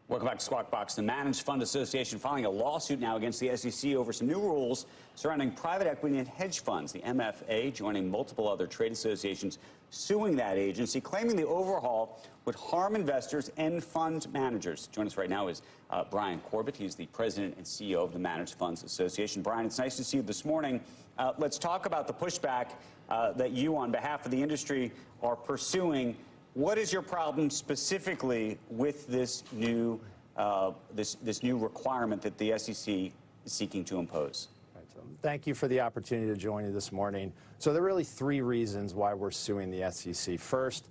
Welcome back to Squawk Box. The Managed Fund Association filing a lawsuit now against the SEC over some new rules surrounding private equity and hedge funds. The MFA joining multiple other trade associations suing that agency, claiming the overhaul would harm investors and fund managers. Joining us right now is Bryan Corbett. He's the president and CEO of the Managed Funds Association. Bryan, it's nice to see you this morning. Let's talk about the pushback that you, on behalf of the industry, are pursuing. What is your problem specifically with this new this new requirement that the SEC is seeking to impose? Right, so thank you for the opportunity to join you this morning. So there are really three reasons why we're suing the SEC. First,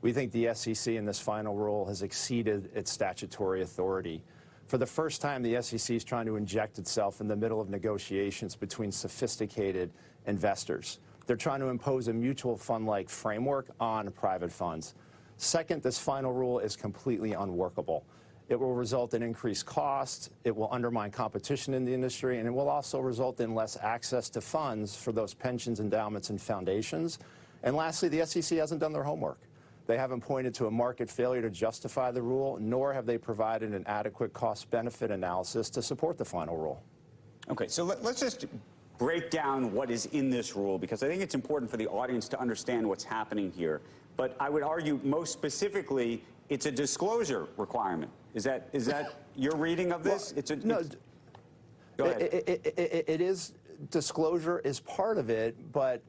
we think the SEC in this final rule has exceeded its statutory authority. For the first time, the SEC is trying to inject itself in the middle of negotiations between sophisticated investors. They're trying to impose a mutual fund-like framework on private funds. Second, this final rule is completely unworkable. It will result in increased costs, it will undermine competition in the industry, and it will also result in less access to funds for those pensions, endowments, and foundations. And lastly, the SEC hasn't done their homework. They haven't pointed to a market failure to justify the rule, nor have they provided an adequate cost-benefit analysis to support the final rule. Okay, so let's just break down what is in this rule, because I think it's important for the audience to understand what's happening here. But I would argue most specifically, it's a disclosure requirement. Is that your reading of this? Well, Go ahead. It is, disclosure is part of it, but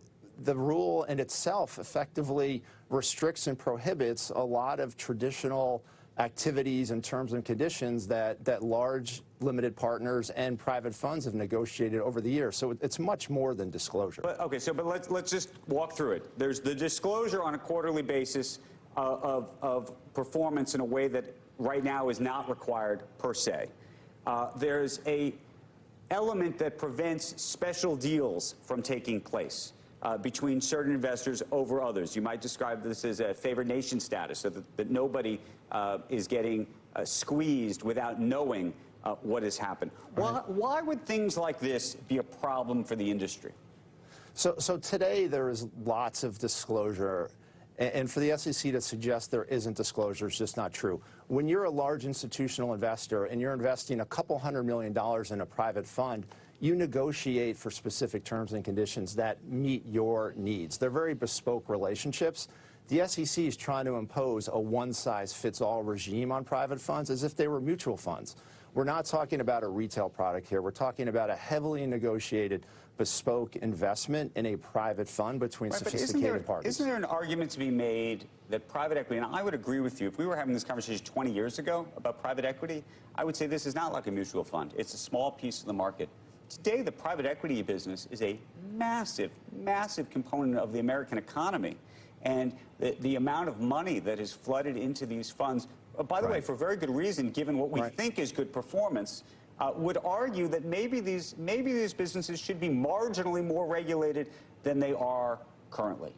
the rule in itself effectively restricts and prohibits a lot of traditional activities and terms and conditions that large limited partners and private funds have negotiated over the years. So it's much more than disclosure. But let's just walk through it. There's the disclosure on a quarterly basis of performance in a way that right now is not required per se. There's a element that prevents special deals from taking place between certain investors over others. You might describe this as a favored nation status, so that nobody is getting squeezed without knowing what has happened. Why would things like this be a problem for the industry? So today there is lots of disclosure. And for the SEC to suggest there isn't disclosure is just not true. When you're a large institutional investor and you're investing a couple $100 million in a private fund, you negotiate for specific terms and conditions that meet your needs. They're very bespoke relationships. The SEC is trying to impose a one-size-fits-all regime on private funds as if they were mutual funds. We're not talking about a retail product here. We're talking about a heavily negotiated bespoke investment in a private fund between sophisticated parties. Isn't there an argument to be made that private equity, and I would agree with you, if we were having this conversation 20 years ago about private equity, I would say this is not like a mutual fund. It's a small piece of the market. Today, the private equity business is a massive, massive component of the American economy. And the amount of money that is flooded into these funds, by the way, for very good reason, given what we think is good performance, would argue that maybe these businesses should be marginally more regulated than they are currently.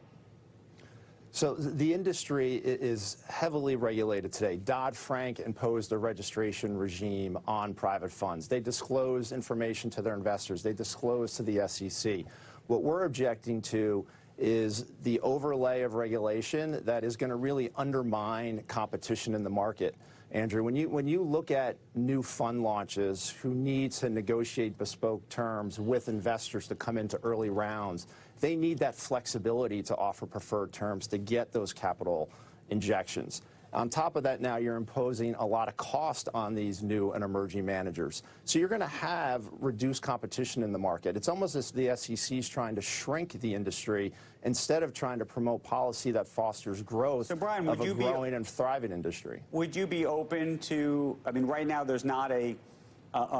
So the industry is heavily regulated today. Dodd-Frank imposed a registration regime on private funds. They disclose information to their investors. They disclose to the SEC. What we're objecting to is the overlay of regulation that is going to really undermine competition in the market. Andrew, when you look at new fund launches who need to negotiate bespoke terms with investors to come into early rounds, they need that flexibility to offer preferred terms to get those capital injections. On top of that, now you're imposing a lot of cost on these new and emerging managers. So you're going to have reduced competition in the market. It's almost as the SEC is trying to shrink the industry instead of trying to promote policy that fosters growth of a growing and thriving industry. Would you be open to, I mean, right now there's not a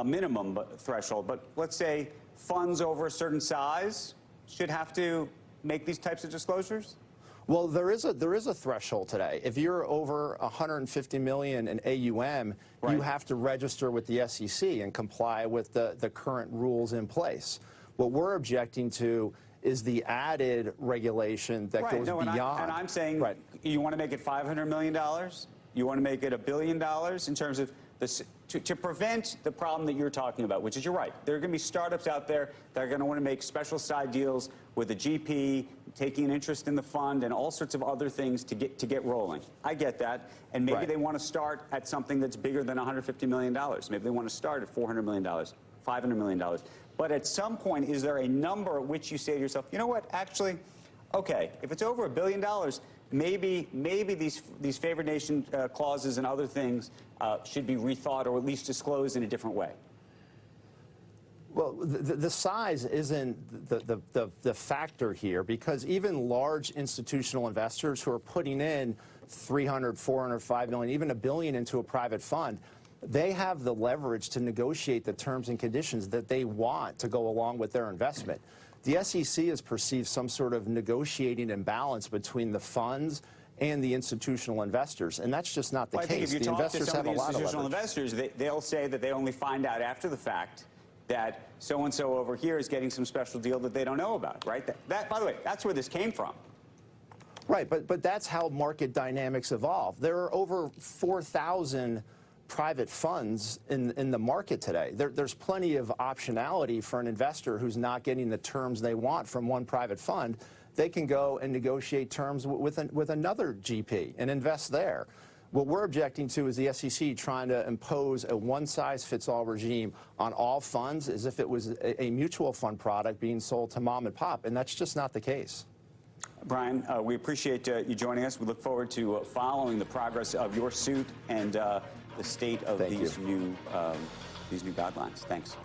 minimum threshold, but let's say funds over a certain size should have to make these types of disclosures? Well, there is a threshold today. If you're over 150 million in AUM, you have to register with the SEC and comply with the current rules in place. What we're objecting to is the added regulation that goes beyond. And I'm saying, you want to make it $500 million? You want to make it $1 billion in terms of this, to prevent the problem that you're talking about, which is, you're right, there are going to be startups out there that are going to want to make special side deals with a GP, taking an interest in the fund, and all sorts of other things to get rolling. I get that, and maybe they want to start at something that's bigger than $150 million. Maybe they want to start at $400 million, $500 million. But at some point, is there a number at which you say to yourself, you know what, actually, okay, if it's over $1 billion, maybe these favored nation clauses and other things should be rethought, or at least disclosed in a different way? Well, the size isn't the factor here, because even large institutional investors who are putting in 300, 400, 5 million, even $1 billion into a private fund, they have the leverage to negotiate the terms and conditions that they want to go along with their investment. The SEC has perceived some sort of negotiating imbalance between the funds and the institutional investors, and that's just not the case. I think if you the talk investors to some have of the a lot of institutional leverage. investors, they'll say that they only find out after the fact that so-and-so over here is getting some special deal that they don't know about, right? That, by the way, that's where this came from. Right, but that's how market dynamics evolve. There are over 4,000 private funds in the market today. There's plenty of optionality for an investor who's not getting the terms they want from one private fund. They can go and negotiate terms with another GP and invest there. What we're objecting to is the SEC trying to impose a one-size-fits-all regime on all funds as if it was a mutual fund product being sold to mom and pop, and that's just not the case. Bryan, we appreciate you joining us. We look forward to following the progress of your suit and the state of these new guidelines. Thanks.